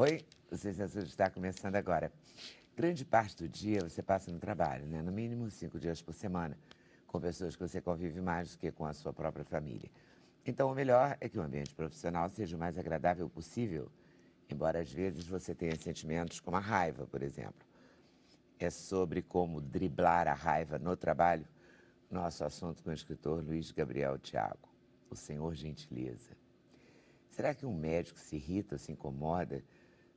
Oi, o Sem Censura está começando agora. Grande parte do dia você passa no trabalho, né? No mínimo 5 dias por semana, com pessoas que você convive mais do que com a sua própria família. Então, o melhor é que o ambiente profissional seja o mais agradável possível, embora às vezes você tenha sentimentos como a raiva, por exemplo. É sobre como driblar a raiva no trabalho, nosso assunto com o escritor Luiz Gabriel Thiago, o Senhor Gentileza. Será que um médico se irrita ou se incomoda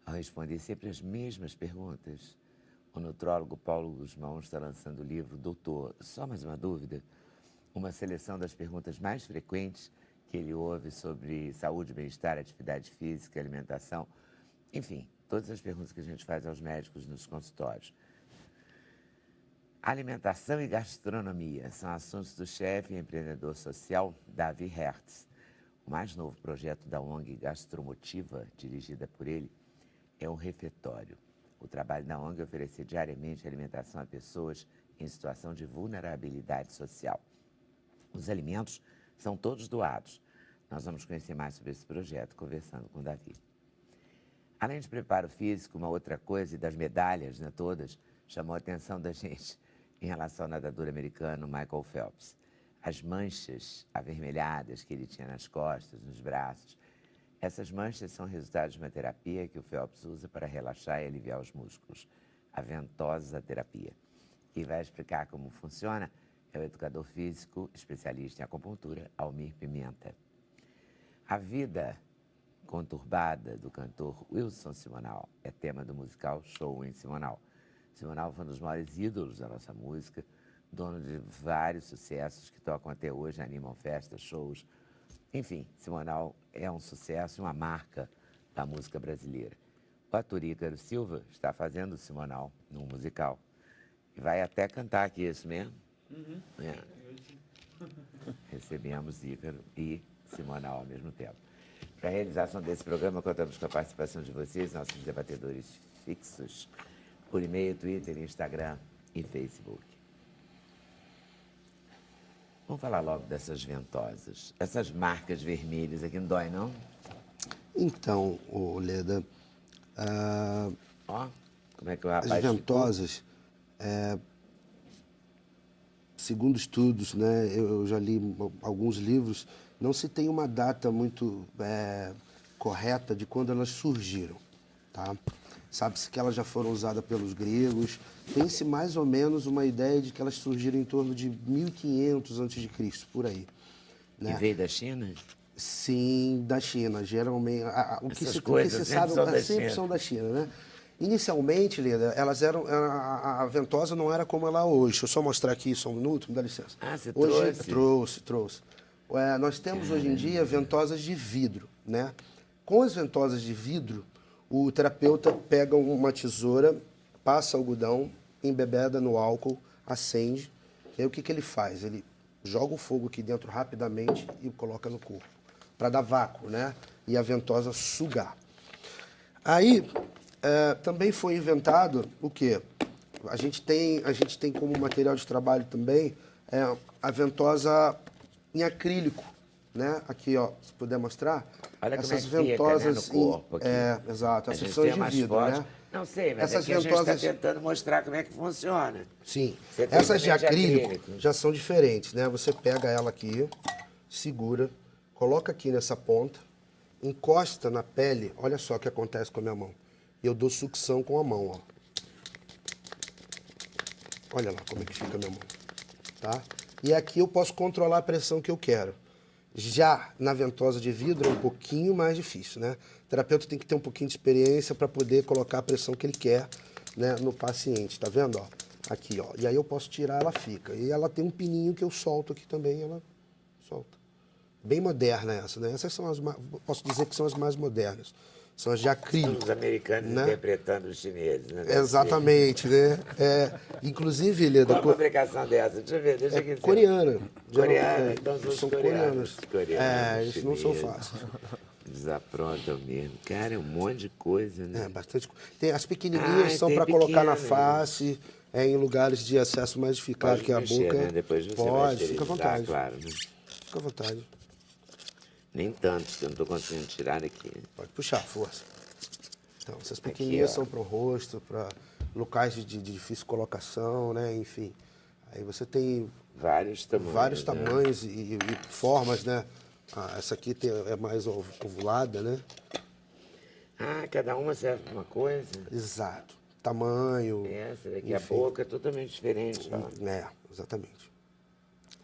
ao responder sempre as mesmas perguntas? O nutrólogo Paulo Guzmão está lançando o livro Doutor, só mais uma dúvida? Uma seleção das perguntas mais frequentes que ele ouve sobre saúde, bem-estar, atividade física, alimentação, enfim, todas as perguntas que a gente faz aos médicos nos consultórios. Alimentação e gastronomia são assuntos do chefe e empreendedor social Davi Hertz. O mais novo projeto da ONG Gastromotiva, dirigida por ele, é um refeitório. O trabalho da ONG é oferecer diariamente alimentação a pessoas em situação de vulnerabilidade social. Os alimentos são todos doados. Nós vamos conhecer mais sobre esse projeto conversando com o Davi. Além de preparo físico, uma outra coisa, e das medalhas, né, todas, chamou a atenção da gente em relação ao nadador americano Michael Phelps. As manchas avermelhadas que ele tinha nas costas, nos braços. Essas manchas são resultado de uma terapia que o Phelps usa para relaxar e aliviar os músculos, a ventosa terapia. Quem vai explicar como funciona é o educador físico, especialista em acupuntura, Almir Pimenta. A vida conturbada do cantor Wilson Simonal é tema do musical Show em Simonal. Simonal foi um dos maiores ídolos da nossa música, dono de vários sucessos que tocam até hoje, animam festas, shows. Enfim, Simonal é um sucesso, uma marca da música brasileira. O ator Ícaro Silva está fazendo o Simonal num musical. E vai até cantar aqui, isso mesmo? Uhum. É. Recebemos Ícaro e Simonal ao mesmo tempo. Para a realização desse programa, contamos com a participação de vocês, nossos debatedores fixos, por e-mail, Twitter, Instagram e Facebook. Vamos falar logo dessas ventosas. Essas marcas vermelhas aqui não dói, não? Então, Leda, Ó, como é que o rapaz as ficou? ventosas, segundo estudos, né, eu já li alguns livros, não se tem uma data muito correta de quando elas surgiram, tá? Sabe-se que elas já foram usadas pelos gregos, tem-se mais ou menos uma ideia de que elas surgiram em torno de 1500 a.C., por aí. E Né? veio da China? Sim, da China. Geralmente, o que Essas se coisas sempre sabe são da sempre China. são da China, né? Inicialmente, Leda, elas eram a ventosa não era como ela é hoje. Deixa eu só mostrar aqui só um minuto, me dá licença. Ah, você hoje, trouxe? Trouxe. Nós temos hoje em dia ventosas de vidro, né? Com as ventosas de vidro, o terapeuta pega uma tesoura, passa algodão, embebeda no álcool, acende. E aí o que ele faz? Ele joga o fogo aqui dentro rapidamente e coloca no corpo, para dar vácuo, né? E a ventosa sugar. Aí também foi inventado o quê? A gente tem como material de trabalho também a ventosa em acrílico, né? Aqui, ó, se puder mostrar. Olha como essas é que fica, ventosas né, no corpo aqui. exato. A Essas gente são tem de umas vidro, fotos. né? Não sei, mas Essas aqui a gente ventosas- está tentando mostrar como é que funciona. Sim. Você tem Essas de também de acrílico acrílico. já são diferentes, né? Você pega ela aqui, segura, coloca aqui nessa ponta, encosta na pele. Olha só o que acontece com a minha mão. Eu dou sucção com a mão, ó. Olha lá como é que fica a minha mão, tá? E aqui eu posso controlar a pressão que eu quero. Já na ventosa de vidro é um pouquinho mais difícil, né? O terapeuta tem que ter um pouquinho de experiência para poder colocar a pressão que ele quer, né, no paciente, tá vendo, ó? Aqui, ó. E aí eu posso tirar, ela fica. E ela tem um pininho que eu solto aqui também, ela solta. Bem moderna essa, né? Essas são posso dizer que são as mais modernas. São as de acrílico. Os americanos né? interpretando os chineses, né? Exatamente, né? Inclusive, Leda, Qual a fabricação dessa? Deixa eu ver, deixa aqui. coreana. Coreana, então são os são coreanos. Eles não são chineses. fáceis. Desaprontam mesmo. Cara, é um monte de coisa, né? Bastante. Tem, as pequenininhas são tem para colocar na pequena, face, em lugares de acesso mais dificultado Pode que a mexer, boca. né? Depois você vai Pode, fica à esterilizar, vontade. claro, né? Fica à vontade. Nem tanto, porque eu não estou conseguindo tirar aqui. Pode puxar, força. Então, essas Aqui, pequenininhas ó. são para o rosto, para locais de difícil colocação, né? Enfim. Aí você tem Vários tamanhos. vários né? tamanhos e formas, né? Essa aqui é mais ovulada, né? Ah, cada uma serve para uma coisa? Exato. Tamanho. Essa daqui, a enfim. boca é totalmente diferente. Ó. É, exatamente.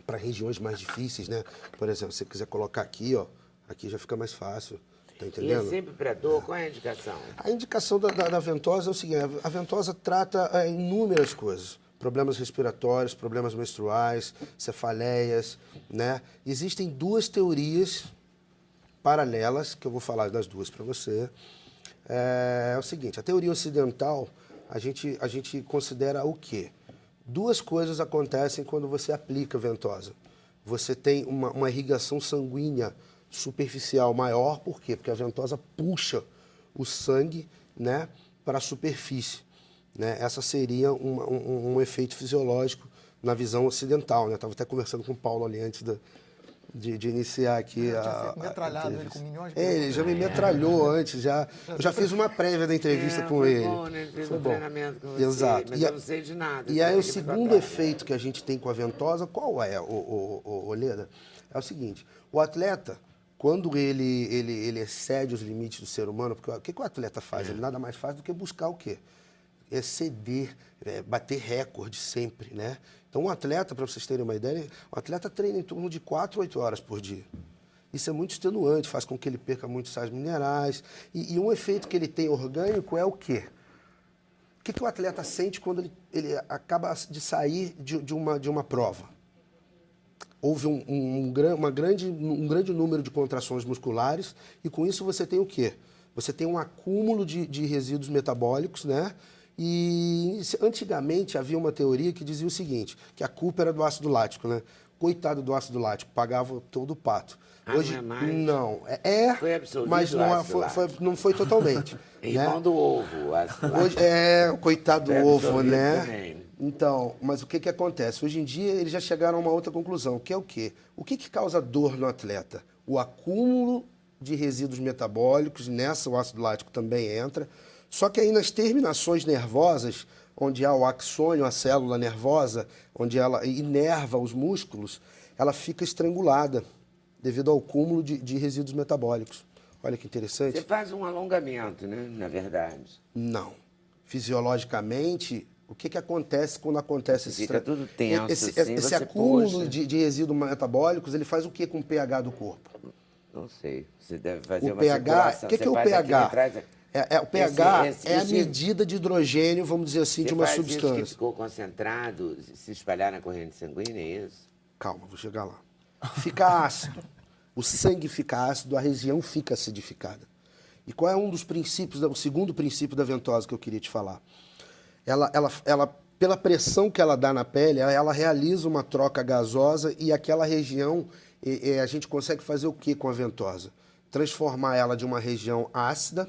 Para regiões mais difíceis, né? Por exemplo, se você quiser colocar aqui, ó, aqui já fica mais fácil. Tá E é entendendo? sempre para dor? Qual é a indicação? A indicação da ventosa é o seguinte: a ventosa trata inúmeras coisas. Problemas respiratórios, problemas menstruais, cefaleias, né? Existem duas teorias paralelas, que eu vou falar das duas para você. É o seguinte, a teoria ocidental, a gente considera o quê? Duas coisas acontecem quando você aplica ventosa. Você tem uma irrigação sanguínea superficial maior, por quê? Porque a ventosa puxa o sangue, né, para a superfície. Né? Essa seria um efeito fisiológico na visão ocidental. Né? Estava até conversando com o Paulo ali antes de iniciar aqui Eu tinha metralhado ele entrevista. com milhões de Ele perguntas. já me metralhou antes, eu já fiz uma prévia da entrevista com foi ele. bom, né? Ele fez Foi um bom. treinamento com você, Exato. mas eu não sei de nada. E aí só o que ele segundo vai efeito que a gente tem com a ventosa, qual é, Leda? É o seguinte, o atleta, quando ele excede os limites do ser humano, porque o que o atleta faz? Ele nada mais faz do que buscar o quê? Exceder, bater recorde sempre, né? Então, um atleta, para vocês terem uma ideia, o atleta treina em torno de 4 a 8 horas por dia. Isso é muito extenuante, faz com que ele perca muitos sais minerais. E um efeito que ele tem orgânico é o quê? O que o atleta sente quando ele acaba de sair de uma prova? Houve um grande número de contrações musculares e com isso você tem o quê? Você tem um acúmulo de resíduos metabólicos, né? E antigamente havia uma teoria que dizia o seguinte, que a culpa era do ácido lático, né? Coitado do ácido lático, pagava todo o pato. Hoje, não é mais? Não. Foi absolvido mas o ácido não foi totalmente. Irmão né? do ovo, o ácido Hoje, coitado do Foi ovo, absorvido né? também. Então, mas o que acontece? Hoje em dia eles já chegaram a uma outra conclusão, que é o quê? O que causa dor no atleta? O acúmulo de resíduos metabólicos, nessa o ácido lático também entra, só que aí nas terminações nervosas, onde há o axônio, a célula nervosa, onde ela inerva os músculos, ela fica estrangulada devido ao cúmulo de resíduos metabólicos. Olha que interessante. Você faz um alongamento, né? Na verdade. Não. Fisiologicamente, o que acontece quando acontece esse... Fica tudo tenso, esse assim, esse você acúmulo puxa. de resíduos metabólicos, ele faz o que com o pH do corpo? Não sei. Você deve fazer O uma pH, circulação. o que é o Você faz aqui pH? atrás, O pH esse é a medida de hidrogênio, vamos dizer assim, de uma Você faz isso que substância. ficou concentrado, se espalhar na corrente sanguínea, é isso? Calma, vou chegar lá. Fica ácido. O sangue fica ácido, a região fica acidificada. E qual é um dos princípios, o segundo princípio da ventosa que eu queria te falar? Ela, pela pressão que ela dá na pele, ela realiza uma troca gasosa e aquela região, a gente consegue fazer o que com a ventosa? Transformar ela de uma região ácida,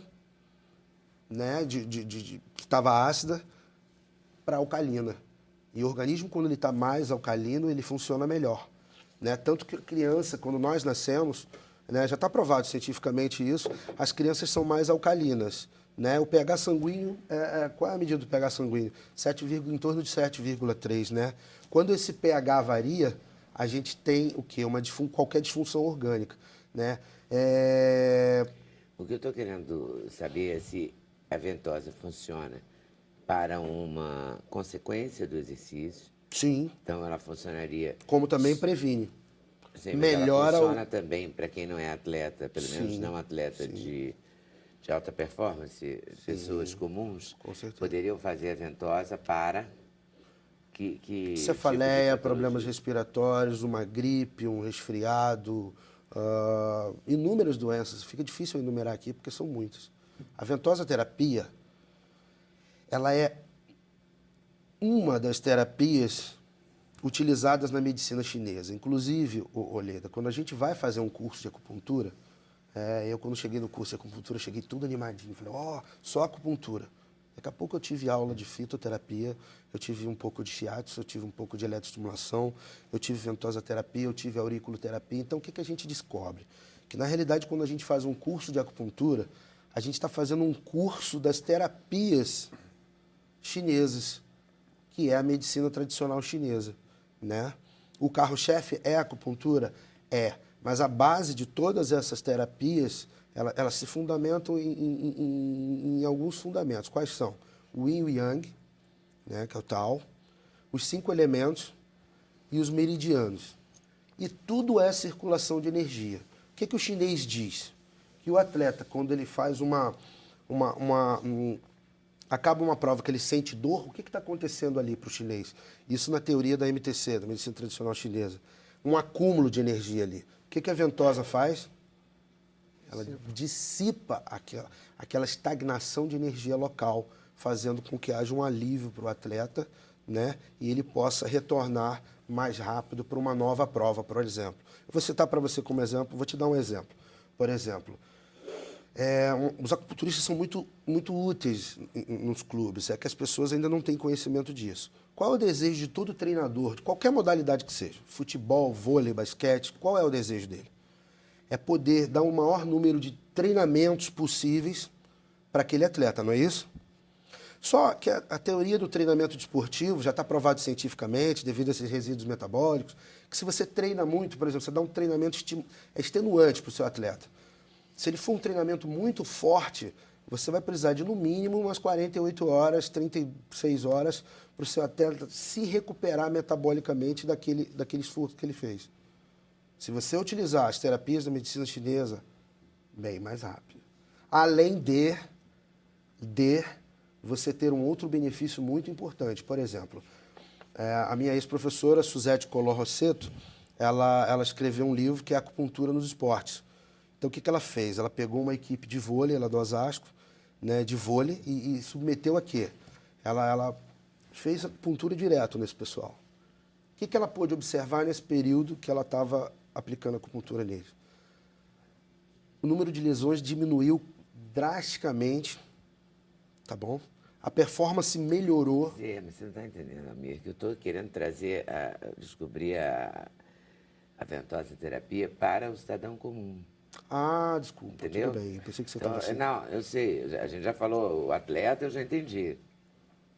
né, que estava ácida, para alcalina. E o organismo, quando ele está mais alcalino, ele funciona melhor. Né? Tanto que a criança, quando nós nascemos, né, já está provado cientificamente isso, as crianças são mais alcalinas. Né? O pH sanguíneo, qual é a medida do pH sanguíneo? Em torno de 7,3. Né? Quando esse pH varia, a gente tem o quê? Qualquer disfunção orgânica. Né? O que eu estou querendo saber é se a ventosa funciona para uma consequência do exercício. Sim. Então ela funcionaria... Como também previne. Sim, mas Melhora ela funciona também para quem não é atleta, pelo menos Sim, não atleta de alta performance, pessoas comuns, com certeza. poderiam fazer a ventosa para que Cefaleia, tipo de problemas patologia? respiratórios, uma gripe, um resfriado, inúmeras doenças. Fica difícil eu enumerar aqui porque são muitas. A ventosa terapia, ela é uma das terapias utilizadas na medicina chinesa. Inclusive, Leda, quando a gente vai fazer um curso de acupuntura, eu quando cheguei no curso de acupuntura, cheguei tudo animadinho. Falei, só acupuntura. Daqui a pouco eu tive aula de fitoterapia, eu tive um pouco de shiatsu, eu tive um pouco de eletroestimulação, eu tive ventosa terapia, eu tive auriculoterapia. Então, o que a gente descobre? Que, na realidade, quando a gente faz um curso de acupuntura, a gente está fazendo um curso das terapias chinesas, que é a medicina tradicional chinesa, né? O carro-chefe é a acupuntura? É, mas a base de todas essas terapias, elas se fundamentam em alguns fundamentos. Quais são? O Yin e o Yang, né, que é o Tao, os 5 elementos e os meridianos. E tudo é circulação de energia. O que o chinês diz? Que o atleta, quando ele faz acaba uma prova que ele sente dor, o que está acontecendo ali para o chinês? Isso na teoria da MTC, da medicina tradicional chinesa. Um acúmulo de energia ali. O que a ventosa faz? Ela dissipa aquela estagnação de energia local, fazendo com que haja um alívio para o atleta, né? E ele possa retornar mais rápido para uma nova prova, por exemplo. Eu vou citar para você como exemplo, vou te dar um exemplo. Por exemplo, os acupunturistas são muito úteis nos clubes, é que as pessoas ainda não têm conhecimento disso. Qual é o desejo de todo treinador, de qualquer modalidade que seja? Futebol, vôlei, basquete, qual é o desejo dele? É poder dar o maior número de treinamentos possíveis para aquele atleta, não é isso? Só que a teoria do treinamento desportivo já está provado cientificamente, devido a esses resíduos metabólicos, que se você treina muito, por exemplo, você dá um treinamento extenuante para o seu atleta. Se ele for um treinamento muito forte, você vai precisar de, no mínimo, umas 48 horas, 36 horas, para o seu atleta se recuperar metabolicamente daquele esforço que ele fez. Se você utilizar as terapias da medicina chinesa, bem mais rápido. Além de você ter um outro benefício muito importante. Por exemplo, a minha ex-professora, Suzette Collor-Rossetto, ela escreveu um livro que é Acupuntura nos Esportes. Então, o que ela fez? Ela pegou uma equipe de vôlei, ela é do Osasco, né, de vôlei, e submeteu a quê? Ela fez acupuntura direto nesse pessoal. O que ela pôde observar nesse período que ela estava aplicando acupuntura neles? O número de lesões diminuiu drasticamente, tá bom? A performance melhorou. Mas você não está entendendo, Amir, que eu estou querendo trazer, descobrir a ventosa terapia para o cidadão comum. Ah, desculpa, entendeu? Tudo bem. Pensei que você estava assim. Não, eu sei, a gente já falou, o atleta eu já entendi.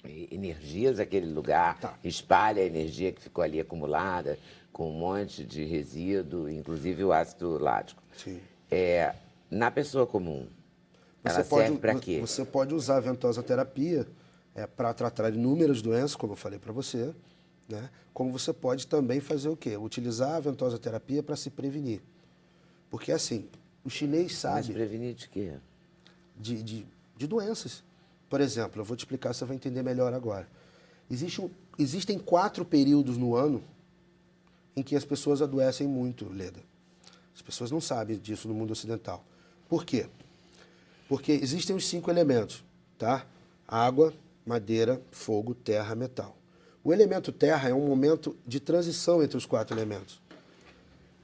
Energias daquele lugar, espalha a energia que ficou ali acumulada, com um monte de resíduo, inclusive o ácido lático. Sim. Na pessoa comum, ela serve para quê? Você pode usar a ventosa terapia para tratar inúmeras doenças, como eu falei para você, né? Como você pode também fazer o quê? Utilizar a ventosa terapia para se prevenir. Porque, assim, o chinês sabe... Mas prevenir de quê? De doenças. Por exemplo, eu vou te explicar, você vai entender melhor agora. Existem 4 períodos no ano em que as pessoas adoecem muito, Leda. As pessoas não sabem disso no mundo ocidental. Por quê? Porque existem os 5 elementos, tá? Água, madeira, fogo, terra, metal. O elemento terra é um momento de transição entre os 4 elementos.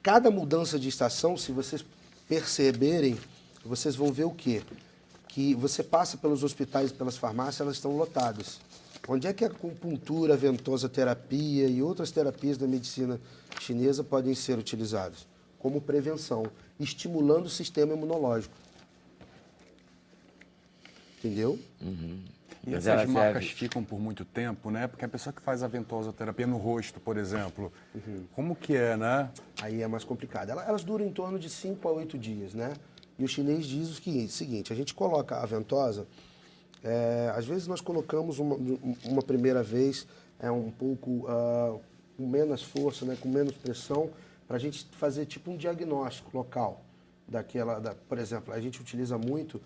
Cada mudança de estação, se vocês perceberem, vocês vão ver o quê? Que você passa pelos hospitais e pelas farmácias, elas estão lotadas. Onde é que a acupuntura, a ventosa terapia e outras terapias da medicina chinesa podem ser utilizadas? Como prevenção, estimulando o sistema imunológico. Entendeu? Uhum. E essas marcas ficam por muito tempo, né? Porque a pessoa que faz a ventosa terapia no rosto, por exemplo, como que é, né? Aí é mais complicado. Elas duram em torno de 5 a 8 dias, né? E o chinês diz o seguinte, a gente coloca a ventosa, às vezes nós colocamos uma primeira vez um pouco com menos força, né? Com menos pressão, para a gente fazer tipo um diagnóstico local por exemplo, a gente utiliza muito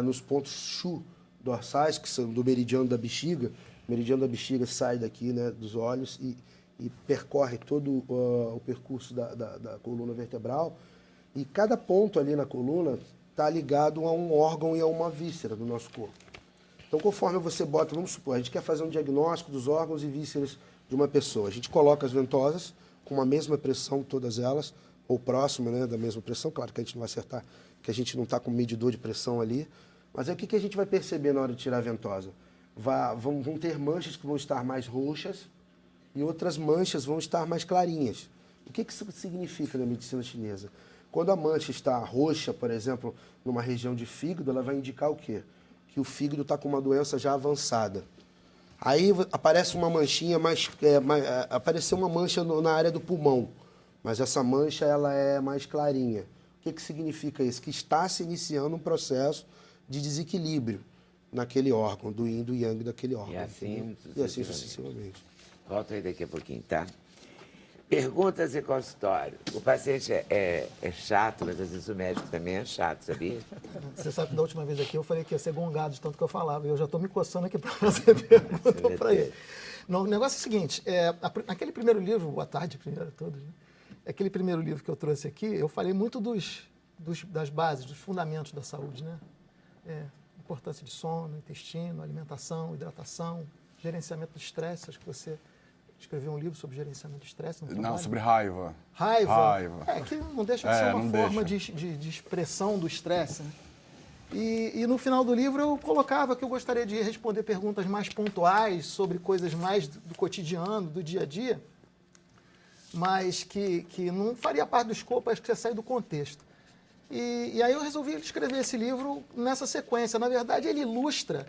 nos pontos Shu dorsais, que são do meridiano da bexiga. O meridiano da bexiga sai daqui, né, dos olhos e percorre todo o percurso da coluna vertebral. E cada ponto ali na coluna está ligado a um órgão e a uma víscera do nosso corpo. Então, conforme você bota, vamos supor, a gente quer fazer um diagnóstico dos órgãos e vísceras de uma pessoa. A gente coloca as ventosas com a mesma pressão, todas elas, ou próxima, né, da mesma pressão. Claro que a gente não vai acertar, que a gente não está com medidor de pressão ali. Mas aí o que a gente vai perceber na hora de tirar a ventosa? Vão ter manchas que vão estar mais roxas e outras manchas vão estar mais clarinhas. O que isso significa na medicina chinesa? Quando a mancha está roxa, por exemplo, numa região de fígado, ela vai indicar o quê? Que o fígado está com uma doença já avançada. Aí aparece uma manchinha apareceu uma mancha na área do pulmão, mas essa mancha ela é mais clarinha. O que significa isso? Que está se iniciando um processo de desequilíbrio naquele órgão, do yin e do yang daquele órgão. E assim sucessivamente. Volto aí daqui a pouquinho, tá? Perguntas e consultório. O paciente é chato, mas às vezes o médico também é chato, sabia? Você sabe que da última vez aqui eu falei que ia ser gongado de tanto que eu falava. E eu já estou me coçando aqui para fazer pergunta para ele. Não, o negócio é o seguinte, aquele primeiro livro, boa tarde primeiro a todos, né? Aquele primeiro livro que eu trouxe aqui, eu falei muito das bases, dos fundamentos da saúde, né? Importância de sono, intestino, alimentação, hidratação, gerenciamento do estresse. Acho que você escreveu um livro sobre gerenciamento de estresse. Não, sobre raiva. Raiva. Que não deixa de ser uma forma de expressão do estresse, né? E no final do livro eu colocava que eu gostaria de responder perguntas mais pontuais sobre coisas mais do cotidiano, do dia a dia, mas que não faria parte do escopo, acho que ia sair do contexto. E aí eu resolvi escrever esse livro nessa sequência. Na verdade, ele ilustra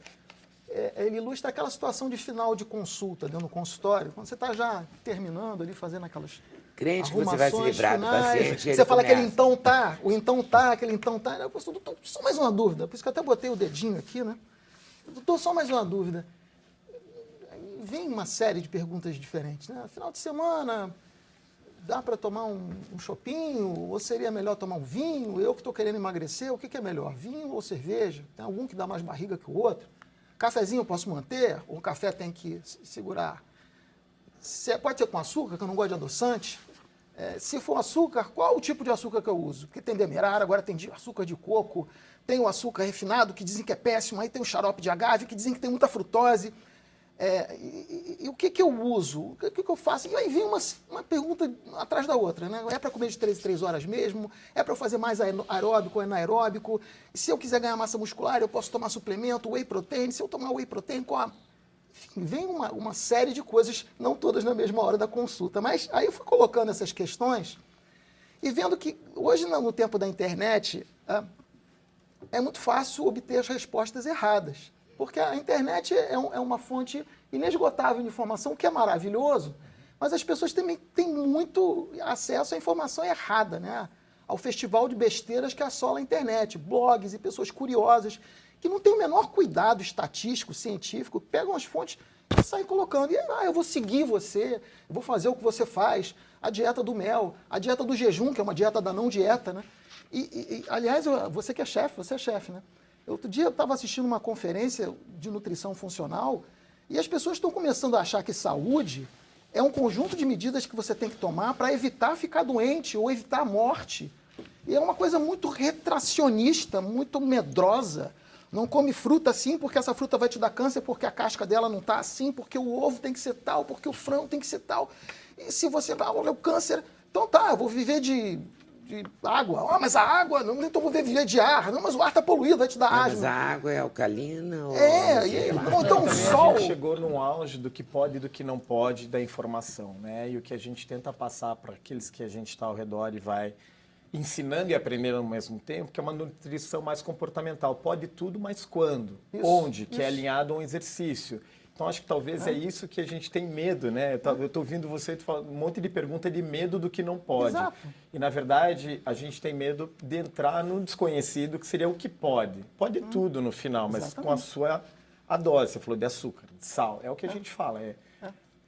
aquela situação de final de consulta, dentro do consultório, quando você está já terminando ali, fazendo aquelas crente que você vai se livrar do paciente. Você fala aquele então tá, aquele então tá. Eu posso, doutor, só mais uma dúvida, por isso que eu até botei o dedinho aqui, né? Doutor, só mais uma dúvida. Aí vem uma série de perguntas diferentes, né? Final de semana, dá para tomar um chopinho? Ou seria melhor tomar um vinho? Eu que estou querendo emagrecer, o que é melhor, vinho ou cerveja? Tem algum que dá mais barriga que o outro? Cafezinho eu posso manter? Ou o café tem que segurar? Pode ser com açúcar, que eu não gosto de adoçante. Se for açúcar, qual o tipo de açúcar que eu uso? Porque tem demerara, agora tem açúcar de coco, tem o açúcar refinado, que dizem que é péssimo, aí tem o xarope de agave, que dizem que tem muita frutose. E o que eu uso? O que eu faço? E aí vem uma pergunta atrás da outra, né? É para comer de 3 em 3 horas mesmo? É para eu fazer mais aeróbico ou anaeróbico? Se eu quiser ganhar massa muscular, eu posso tomar suplemento, whey protein? Se eu tomar whey protein, Enfim, vem uma série de coisas, não todas na mesma hora da consulta. Mas aí eu fui colocando essas questões e vendo que hoje, no tempo da internet, é muito fácil obter as respostas erradas. Porque a internet é uma fonte inesgotável de informação, o que é maravilhoso, mas as pessoas também têm muito acesso à informação errada, né? Ao festival de besteiras que assola a internet, blogs e pessoas curiosas que não têm o menor cuidado estatístico, científico, pegam as fontes e saem colocando. E aí, eu vou seguir você, eu vou fazer o que você faz, a dieta do mel, a dieta do jejum, que é uma dieta da não dieta, né? Aliás, você que é chefe, você é chefe, né? Outro dia eu estava assistindo uma conferência de nutrição funcional e as pessoas estão começando a achar que saúde é um conjunto de medidas que você tem que tomar para evitar ficar doente ou evitar a morte. E é uma coisa muito retracionista, muito medrosa. Não come fruta assim porque essa fruta vai te dar câncer, porque a casca dela não está assim, porque o ovo tem que ser tal, porque o frango tem que ser tal. E se você vai, olha, o câncer, então tá, eu vou viver de água. Mas a água, então vou viver de ar. Não, mas o ar está poluído, vai te dar asma. Mas a água é alcalina? Ou então o sol. A gente chegou num auge do que pode e do que não pode da informação, né? E o que a gente tenta passar para aqueles que a gente está ao redor e vai ensinando e aprendendo ao mesmo tempo, que é uma nutrição mais comportamental. Pode tudo, mas quando? Onde? Que é alinhado a um exercício. Então, acho que talvez é isso que a gente tem medo, né? Eu estou ouvindo você falar um monte de pergunta de medo do que não pode. Exato. E, na verdade, a gente tem medo de entrar no desconhecido, que seria o que pode. Pode tudo no final, mas com a dose. Você falou de açúcar, de sal. É o que a gente fala.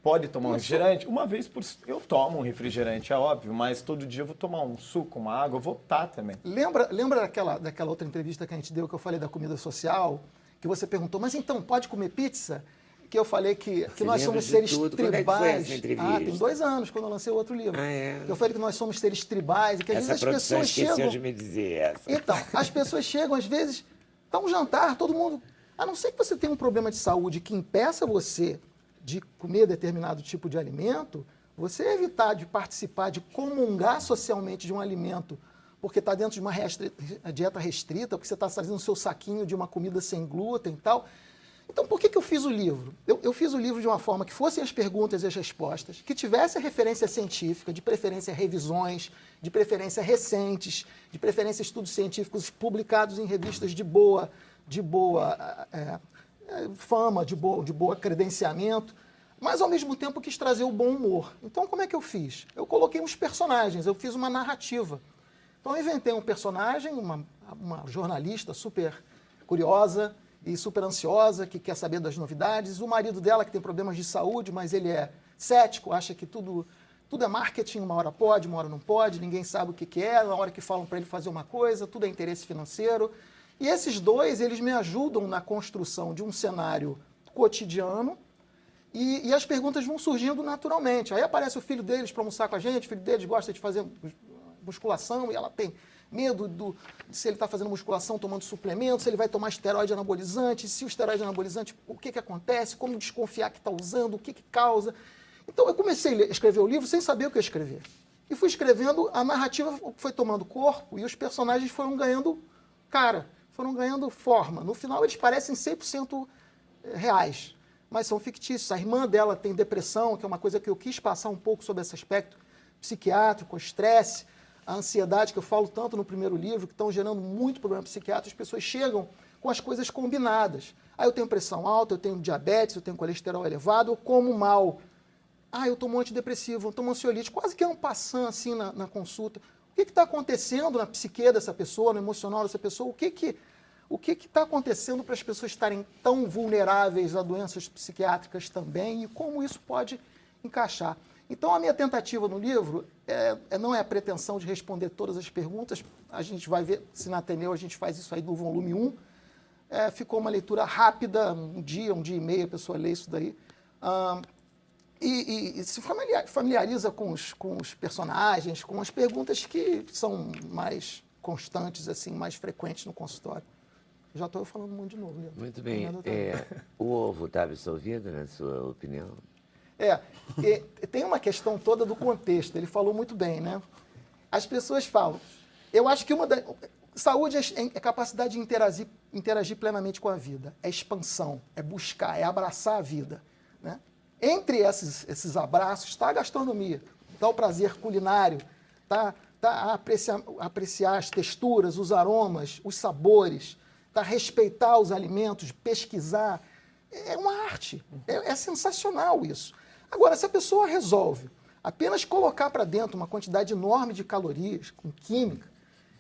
Pode tomar um refrigerante? Uma vez eu tomo um refrigerante, é óbvio, mas todo dia eu vou tomar um suco, uma água, eu vou optar também. Lembra daquela outra entrevista que a gente deu, que eu falei da comida social? Que você perguntou, mas então, pode comer pizza? Que eu falei que nós somos seres tribais. Quando é que foi essa entrevista? Tem 2 anos, quando eu lancei o outro livro. É. Eu falei que nós somos seres tribais e que às vezes as pessoas chegam... de me dizer essa. Então, as pessoas chegam, às vezes, tá um jantar, todo mundo... A não ser que você tenha um problema de saúde que impeça você de comer determinado tipo de alimento, você evitar de participar, de comungar socialmente de um alimento, porque está dentro de uma dieta restrita, porque você está fazendo o seu saquinho de uma comida sem glúten e tal... Então, por que eu fiz o livro? Eu fiz o livro de uma forma que fossem as perguntas e as respostas, que tivesse a referência científica, de preferência revisões, de preferência recentes, de preferência estudos científicos publicados em revistas de boa fama, de boa credenciamento, mas ao mesmo tempo quis trazer o bom humor. Então, como é que eu fiz? Eu coloquei uns personagens, eu fiz uma narrativa. Então, eu inventei um personagem, uma jornalista super curiosa e super ansiosa, que quer saber das novidades. O marido dela, que tem problemas de saúde, mas ele é cético, acha que tudo é marketing, uma hora pode, uma hora não pode, ninguém sabe o que é, na hora que falam para ele fazer uma coisa, tudo é interesse financeiro. E esses dois, eles me ajudam na construção de um cenário cotidiano e as perguntas vão surgindo naturalmente. Aí aparece o filho deles para almoçar com a gente, o filho deles gosta de fazer musculação e ela tem medo de se ele está fazendo musculação tomando suplemento, se ele vai tomar esteroide anabolizante, se o esteroide anabolizante, o que acontece, como desconfiar que está usando, o que causa. Então eu comecei a escrever o livro sem saber o que eu ia escrever. E fui escrevendo, a narrativa foi tomando corpo e os personagens foram ganhando cara, foram ganhando forma. No final eles parecem 100% reais, mas são fictícios. A irmã dela tem depressão, que é uma coisa que eu quis passar um pouco sobre esse aspecto psiquiátrico, estresse, a ansiedade, que eu falo tanto no primeiro livro, que estão gerando muito problema psiquiátrico, as pessoas chegam com as coisas combinadas. Eu tenho pressão alta, eu tenho diabetes, eu tenho colesterol elevado, eu como mal. Eu tomo antidepressivo, eu tomo ansiolítico, quase que é um passant assim na consulta. O que está acontecendo na psique dessa pessoa, no emocional dessa pessoa? O que está acontecendo para as pessoas estarem tão vulneráveis a doenças psiquiátricas também e como isso pode encaixar? Então, a minha tentativa no livro não é a pretensão de responder todas as perguntas. A gente vai ver se na Ateneu a gente faz isso aí do volume 1. Ficou uma leitura rápida, um dia e meio, a pessoa lê isso daí. E se familiariza com os personagens, com as perguntas que são mais constantes, assim, mais frequentes no consultório. Já estou falando muito de novo, Leandro. Muito bem. O ovo está absolvido, na sua opinião? Tem uma questão toda do contexto, ele falou muito bem, né? As pessoas falam, eu acho que saúde é capacidade de interagir plenamente com a vida, é expansão, é buscar, é abraçar a vida, né? Entre esses abraços está a gastronomia, está o prazer culinário, está apreciar as texturas, os aromas, os sabores, está respeitar os alimentos, pesquisar. É uma arte, é sensacional isso. Agora, se a pessoa resolve apenas colocar para dentro uma quantidade enorme de calorias, com química,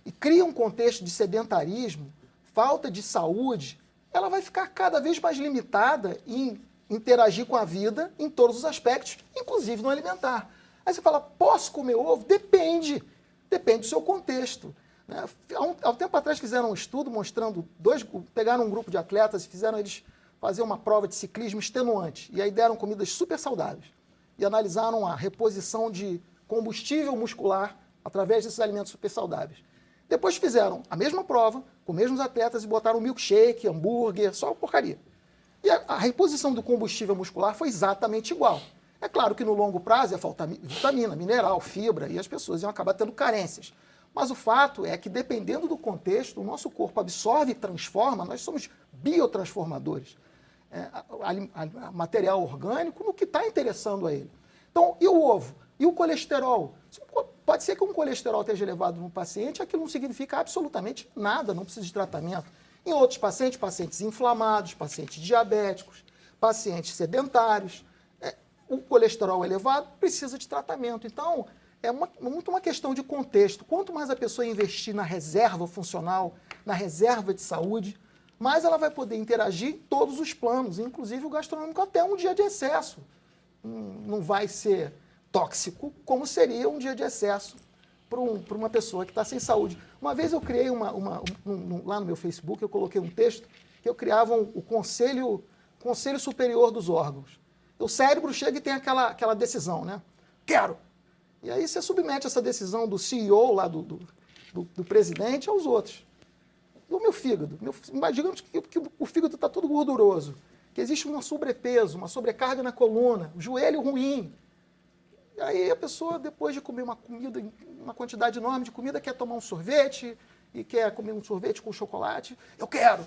e cria um contexto de sedentarismo, falta de saúde, ela vai ficar cada vez mais limitada em interagir com a vida em todos os aspectos, inclusive no alimentar. Aí você fala, posso comer ovo? Depende do seu contexto. Né? Há um tempo atrás fizeram um estudo mostrando, pegaram um grupo de atletas e fizeram eles fazer uma prova de ciclismo extenuante. E aí deram comidas super saudáveis. E analisaram a reposição de combustível muscular através desses alimentos super saudáveis. Depois fizeram a mesma prova, com os mesmos atletas, e botaram milkshake, hambúrguer, só porcaria. E a reposição do combustível muscular foi exatamente igual. É claro que no longo prazo ia faltar vitamina, mineral, fibra, e as pessoas iam acabar tendo carências. Mas o fato é que, dependendo do contexto, o nosso corpo absorve e transforma, nós somos biotransformadores. Material orgânico no que está interessando a ele. Então, e o ovo? E o colesterol? Pode ser que um colesterol esteja elevado no paciente, aquilo não significa absolutamente nada, não precisa de tratamento. Em outros pacientes inflamados, pacientes diabéticos, pacientes sedentários, o colesterol elevado precisa de tratamento. Então, muito uma questão de contexto. Quanto mais a pessoa investir na reserva funcional, na reserva de saúde, mais ela vai poder interagir em todos os planos, inclusive o gastronômico, até um dia de excesso. Não vai ser tóxico como seria um dia de excesso para uma pessoa que está sem saúde. Uma vez eu criei lá no meu Facebook, eu coloquei um texto que eu criava o Conselho Superior dos Órgãos. O cérebro chega e tem aquela decisão, né? Quero! E aí você submete essa decisão do CEO lá, do presidente, aos outros. Do meu fígado. Digamos que o fígado está todo gorduroso, que existe um sobrepeso, uma sobrecarga na coluna, o joelho ruim. E aí a pessoa, depois de comer uma quantidade enorme de comida, quer tomar um sorvete e quer comer um sorvete com chocolate. Eu quero!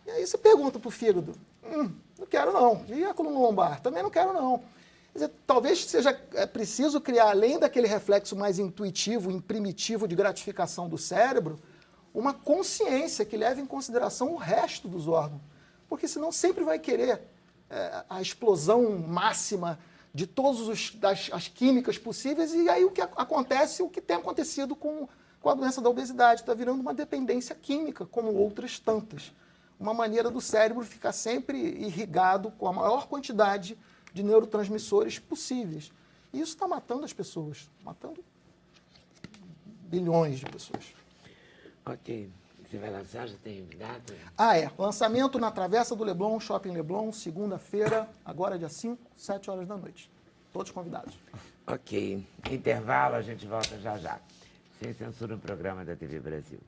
E aí você pergunta para o fígado, Não quero não. E a coluna lombar? Também não quero não. Quer dizer, talvez seja preciso criar, além daquele reflexo mais intuitivo e primitivo de gratificação do cérebro, uma consciência que leve em consideração o resto dos órgãos. Porque senão sempre vai querer a explosão máxima de todas as químicas possíveis, e aí o que acontece, o que tem acontecido com a doença da obesidade, está virando uma dependência química, como outras tantas. Uma maneira do cérebro ficar sempre irrigado com a maior quantidade de neurotransmissores possíveis. E isso está matando as pessoas, matando bilhões de pessoas. Ok. Você vai lançar, já tem data? Lançamento na Travessa do Leblon, Shopping Leblon, segunda-feira, agora dia 5, 7 horas da noite. Todos convidados. Ok. Intervalo, a gente volta já já. Sem Censura, um programa da TV Brasil.